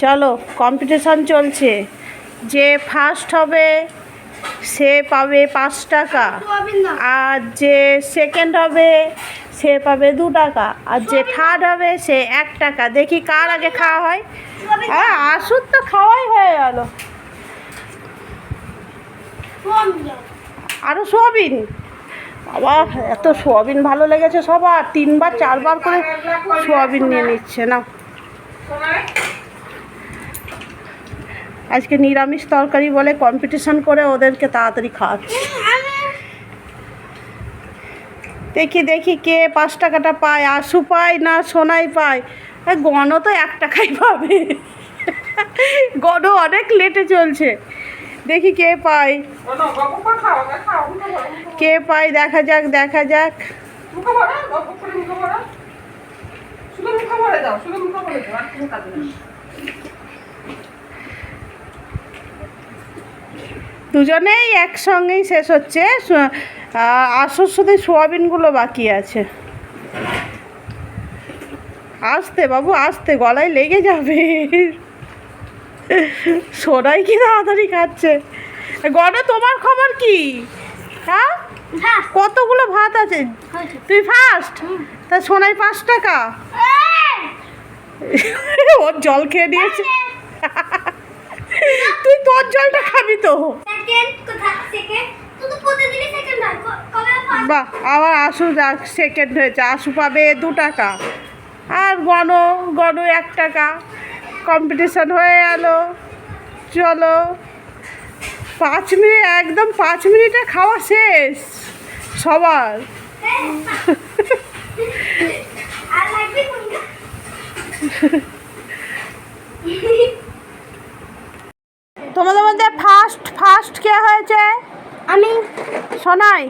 চলো কম্পিটিশন চলছে, যে ফার্স্ট হবে সে পাবে 5 টাকা, আর যে সেকেন্ড হবে সে পাবে 2 টাকা, আর যে থার্ড হবে সে 1 টাকা। দেখি কার আগে খাওয়া হয়। হ্যাঁ, আসুর তো খাওয়াই হয়ে গেল। আরও সোয়াবিন, বাবা এত সোয়াবিন ভালো লেগেছে সবার, 3বার 4বার করে সোয়াবিন নিয়ে নিচ্ছে না। আজকে নিরামিষ তরকারি বলে কম্পিটিশন করে ওদেরকে তাড়াতাড়ি খাওয়াচ্ছে। দেখি দেখি কে 5 টাকাটা পায়, আশু পায় না সোনাই পায়। গণ তো 1 টাকাই পাবে, গণ অনেক লেটে চলছে। দেখি কে পায়, কে পায়, দেখা যাক দেখা যাক। দুজনেই একসঙ্গেই শেষ হচ্ছে, আসর শুধু সোয়াবিনগুলো বাকি আছে। আসতে বাবু আসতে, গলায় লেগে যাবে। সোনাই কি তাড়াতাড়ি খাচ্ছে। গণ তোমার খবর কি? হ্যাঁ, কতগুলো ভাত আছে? তুই ফার্স্ট, তা সোনাই 5 টাকা। ওর জল খেয়ে নিয়েছে। তুই তোর জলটা খাবি তো। বাহ, আবার আশু যাক সেকেন্ড হয়েছে, আশু পাবে 2 টাকা, আর গণ 1 টাকা। কম্পিটিশন হয়ে গেল। চলো 5 মিনিট, একদম 5 মিনিটে খাওয়া শেষ সবার। তোমাদের মধ্যে ফার্স্ট কে হয়েছে? আমি। সোনাই,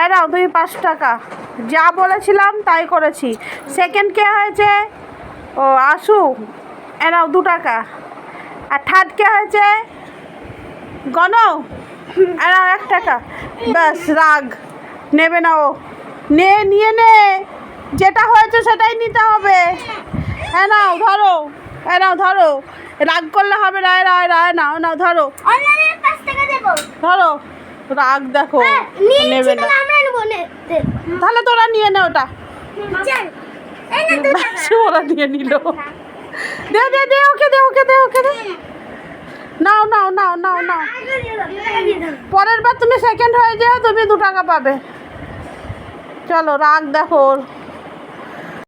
এরাও তুমি 5 টাকা, যা বলেছিলাম তাই করেছি। সেকেন্ড কে হয়েছে? ও আশু, এরাও 2 টাকা। আর থার্ড কে হয়েছে? গণ, এরাও 1 টাকা। ব্যাস, রাগ নেবে না ও, নিয়ে নে, যেটা হয়েছে সেটাই নিতে হবে। হ্যাঁ নাও ধরো, নাও ধরো, রাগ করলে হবে না। নাও নাও ধরো, ধরো। রাগ দেখো, নেবে না। তাহলে তোরা নিয়ে নে ওটা। ওরা নিয়ে নিল। দে দে দে, ওকে দে, ওকে দে, ওকে দে। নাও নাও নাও নাও নাও, পরের বার তুমি সেকেন্ড হয়ে যাও, তুমি 2 টাকা পাবে। চলো, রাগ দেখো ওর।